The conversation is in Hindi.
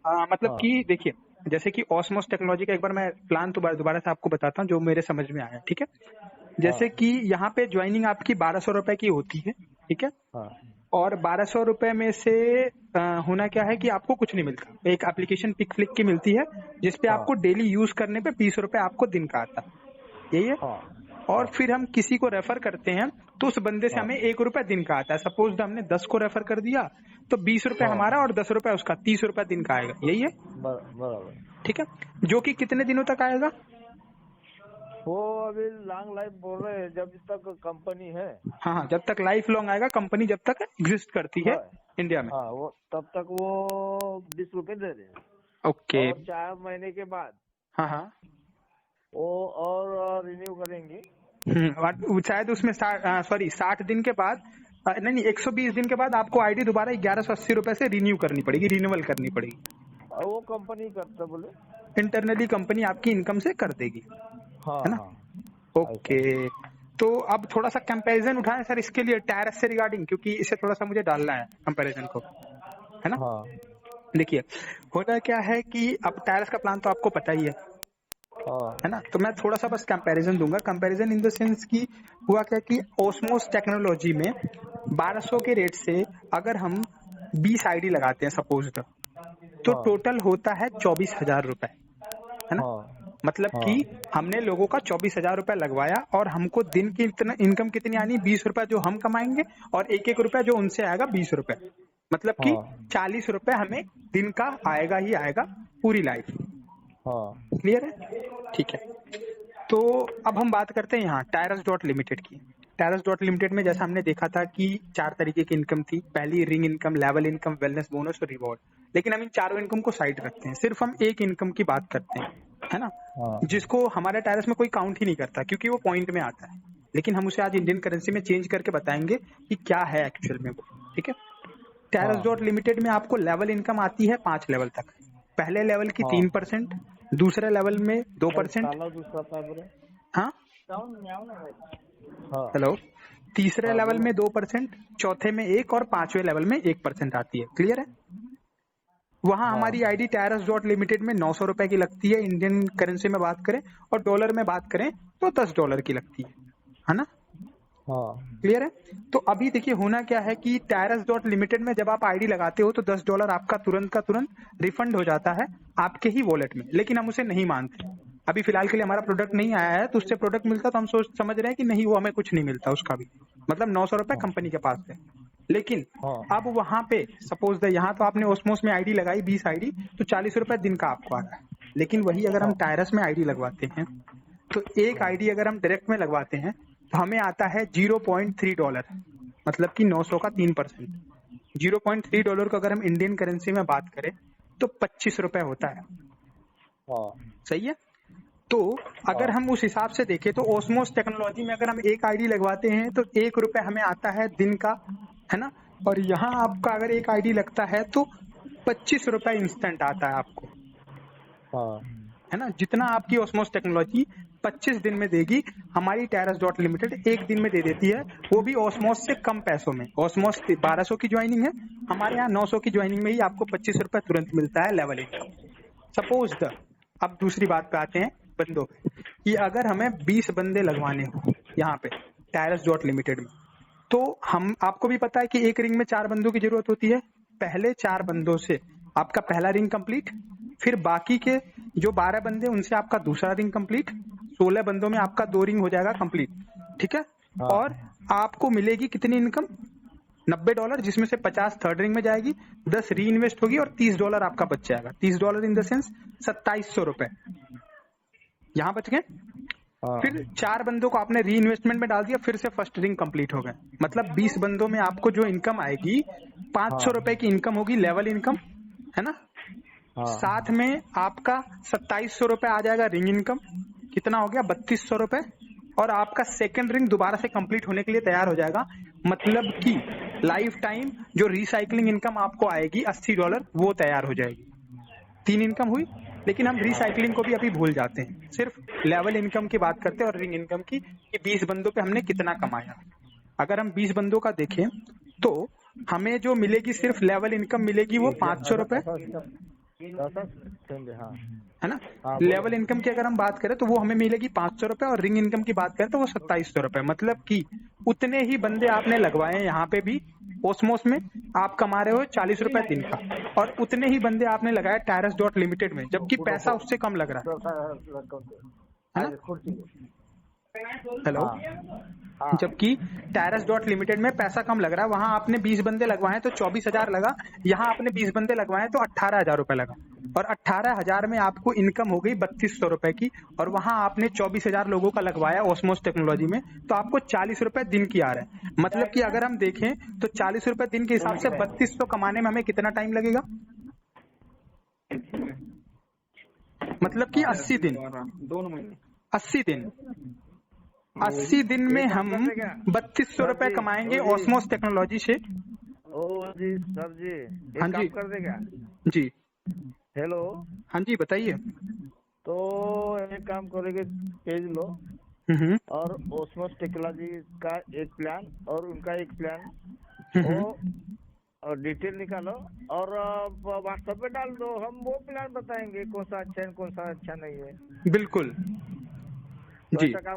मतलब हाँ कि देखिए, जैसे कि ऑस्मोस टेक्नोलॉजी का एक बार मैं प्लान तो दोबारा से आपको बताता हूँ जो मेरे समझ में आया, ठीक है। जैसे हाँ कि यहाँ पे ज्वाइनिंग आपकी 1200 रुपए की होती है, ठीक है। हाँ और 1200 रुपए में से होना क्या है कि आपको कुछ नहीं मिलता, एक एप्लीकेशन पिक फ्लिक की मिलती है जिसपे हाँ आपको डेली यूज करने पे 20 रुपए आपको दिन का आता है, यही है। हाँ और हाँ फिर हम किसी को रेफर करते हैं तो उस बंदे से हाँ हमें 1 रुपया दिन का आता है। सपोज हमने 10 को रेफर कर दिया तो 20 रुपए हाँ हमारा और 10 रुपए उसका, 30 रुपया दिन का आएगा, यही है। बराबर। ठीक है, जो कि कितने दिनों तक आएगा? वो अभी लॉन्ग लाइफ बोल रहे हैं जब तक कंपनी है। हाँ हाँ, जब तक लाइफ लॉन्ग आएगा, कंपनी जब तक एग्जिस्ट करती है हाँ इंडिया में। हाँ, वो तब तक वो 20 रुपए दे रहे हैं। ओके। और 4 महीने के बाद हाँ हाँ। वो और रिन्यू करेंगे। शायद उसमें सॉरी 60 दिन के बाद, नहीं नहीं, 120 दिन के बाद आपको आईडी दोबारा 1180 रुपए से रिन्यू करनी पड़ेगी, रिन्यूअल करनी पड़ेगी। और वो कंपनी करता बोले। इंटरनली कंपनी आपकी इनकम से कर देगी, हाँ है ना। हाँ ऐसा। ओके। तो अब थोड़ा सा कंपैरिजन उठाएं सर इसके लिए टायरस से रिगार्डिंग, क्योंकि इसे थोड़ा सा मुझे डालना है कंपैरिजन को, है ना। हाँ देखिए, होता क्या है कि अब टायरस का प्लान तो आपको पता ही हाँ है ना। तो मैं थोड़ा सा बस कंपैरिजन दूंगा, कंपैरिजन इन द सेंस कि हुआ क्या कि ओस्मोस टेक्नोलॉजी में 1200 के रेट से अगर हम 20 आईडी लगाते हैं सपोज तो हाँ टोटल होता है 24,000 रुपए, है ना। हाँ मतलब कि हाँ हमने लोगों का 24,000 रुपए लगवाया और हमको दिन की इतना इनकम कितनी आनी, 20 रुपए जो हम कमाएंगे और एक एक रुपया जो उनसे आएगा 20 रुपए। मतलब कि हाँ 40 रुपए हमें दिन का आएगा ही आएगा पूरी लाइफ। हाँ क्लियर है? ठीक है। तो अब हम बात करते हैं यहाँ टायरस डॉट लिमिटेड की। टायरस डॉट लिमिटेड में जैसा हमने देखा था कि 4 तरीके की इनकम थी, पहली ring income, level income, wellness bonus और रिवॉर्ड। लेकिन हम इन चारों इनकम को साइड रखते हैं, सिर्फ हम एक इनकम की बात करते हैं, है ना। हाँ जिसको हमारे टायरस में कोई काउंट ही नहीं करता क्योंकि वो पॉइंट में आता है। लेकिन हम उसे आज इंडियन करेंसी में चेंज करके बताएंगे कि क्या है एक्चुअल में वो, ठीक है। टायरस हाँ डॉट लिमिटेड में आपको लेवल इनकम आती है 5 लेवल तक। पहले लेवल की हाँ 3%, दूसरे लेवल में 2%। काला दूसरा था बोले। हाँ, हाँ हेलो। तीसरे हाँ लेवल बोलो। में 2%, चौथे में 1 और पांचवें लेवल में 1% आती है। क्लियर है? वहां हाँ हमारी आईडी टायरस डॉट लिमिटेड में 900 रुपए की लगती है इंडियन करेंसी में बात करें, और डॉलर में बात करें तो $10 की लगती है ना। हाँ क्लियर है? तो अभी देखिए होना क्या है कि टायरस डॉट लिमिटेड में जब आप आईडी लगाते हो तो $10 आपका तुरंत का तुरंत रिफंड हो जाता है आपके ही वॉलेट में। लेकिन हम उसे नहीं मानते, अभी फिलहाल के लिए हमारा प्रोडक्ट नहीं आया है, तो उससे प्रोडक्ट मिलता तो हम समझ रहे हैं कि नहीं, वो हमें कुछ नहीं मिलता उसका भी, मतलब 900 रुपए कंपनी के पास है। लेकिन हाँ अब वहां पे सपोज द यहाँ तो आपने ओस्मोस में आईडी लगाई 20 आईडी, तो 40 रुपए दिन का आपको आ रहा है। लेकिन वही अगर हम हाँ टायरस में आईडी लगवाते हैं तो एक आईडी अगर हम डायरेक्ट में लगवाते हैं तो हमें आता है $0.3, मतलब कि 900 का 3%। $0.3 को अगर हम इंडियन करेंसी में बात करें तो 25 रुपए होता है। हाँ सही है? तो अगर हाँ हम उस हिसाब से देखें तो ओस्मोस टेक्नोलॉजी में अगर हम एक आईडी लगवाते हैं तो 1 रुपए हमें आता है दिन का, है ना। और यहाँ आपका अगर एक आईडी लगता है तो 25 रुपए इंस्टेंट आता है आपको, हाँ है ना। जितना आपकी ओस्मोस टेक्नोलॉजी 25 दिन में देगी, हमारी टायरस डॉट लिमिटेड एक दिन में दे देती है, वो भी ओस्मोस से कम पैसों में। ओस्मोस 1200 की ज्वाइनिंग है, हमारे यहाँ 900 की ज्वाइनिंग में ही आपको 25 रुपए तुरंत मिलता है लेवल इनकम। सपोज द, अब दूसरी बात पे आते हैं बंदों पे, कि अगर हमें 20 बंदे लगवाने हो यहाँ पे टायरस डॉट लिमिटेड में, तो हम आपको भी पता है कि एक रिंग में 4 बंदों की जरूरत होती है। पहले 4 बंदों से आपका पहला रिंग कंप्लीट, फिर बाकी के जो 12 बंदे उनसे आपका दूसरा रिंग कंप्लीट, 16 बंदों में आपका 2 रिंग हो जाएगा कंप्लीट, ठीक है। हाँ और आपको मिलेगी कितनी इनकम, $90, जिसमें से 50 थर्ड रिंग में जाएगी, 10 री इन्वेस्ट होगी और $30 आपका बच जाएगा। $30 इन द सेंस 2700 रुपए यहाँ बच गए। हाँ फिर 4 बंदों को आपने री इन्वेस्टमेंट में डाल दिया, फिर से फर्स्ट रिंग कंप्लीट हो गए। मतलब 20 बंदों में आपको जो इनकम आएगी, 500 रुपए की इनकम होगी लेवल इनकम, है ना। हाँ साथ में आपका 2700 रुपए आ जाएगा रिंग इनकम, कितना हो गया 3200 रुपए। और आपका सेकंड रिंग दोबारा से कंप्लीट होने के लिए तैयार हो जाएगा। मतलब कि लाइफ टाइम जो रिसाइकलिंग इनकम आपको आएगी $80, वो तैयार हो जाएगी। 3 इनकम हुई। लेकिन हम रिसाइकलिंग को भी अभी भूल जाते हैं, सिर्फ लेवल इनकम की बात करते हैं और रिंग इनकम की, कि 20 बंदों पे हमने कितना कमाया। अगर हम 20 बंदों का देखें तो हमें जो मिलेगी सिर्फ लेवल इनकम मिलेगी वो 500 रुपए। समझे, हाँ है ना। हाँ बोलो। लेवल इनकम की अगर हम बात करें तो वो हमें मिलेगी 500 रुपए, और रिंग इनकम की बात करें तो वो 2700 रुपए। मतलब कि उतने ही बंदे आपने लगवाए हैं यहाँ पे भी ओस्मोस में, आप कमा रहे हो 40 रुपए दिन का, और उतने ही बंदे आपने लगाए टायरस डॉट लिमिटेड में, जबकि पैसा उससे कम लग रहा है ना। हेलो। हाँ जबकि टायरस डॉट लिमिटेड में पैसा कम लग रहा है, वहां आपने 20 बंदे लगवाए तो 24,000 लगा, यहाँ आपने 20 बंदे लगवाए तो 18,000 रुपए लगा, और 18,000 में आपको इनकम हो गई 3200 रुपए की, और वहां आपने 24,000 लोगों का लगवाया ओस्मोस टेक्नोलॉजी में, तो आपको 40 रुपए दिन की आ रहा है। मतलब कि अगर हम देखें तो 40 रुपए दिन के हिसाब से 3200 कमाने में हमें कितना टाइम लगेगा, मतलब कि 80 दिन, 80 दिन, 80 दिन में हम 3200 रुपए कमाएंगे ओस्मोस टेक्नोलॉजी से। ओ जी सर जी, एक हाँ काम जी। कर देगा। जी। हेलो, हाँ जी बताइए। तो एक काम करोगे, पेज लो हम्म और ओस्मोस टेक्नोलॉजी का एक प्लान और उनका एक प्लान, हम्म, वो और डिटेल निकालो और व्हाट्सएप पे डाल दो, हम वो प्लान बताएंगे कौन सा अच्छा है कौन सा अच्छा नहीं है। बिल्कुल। तो जी। ऐसा काम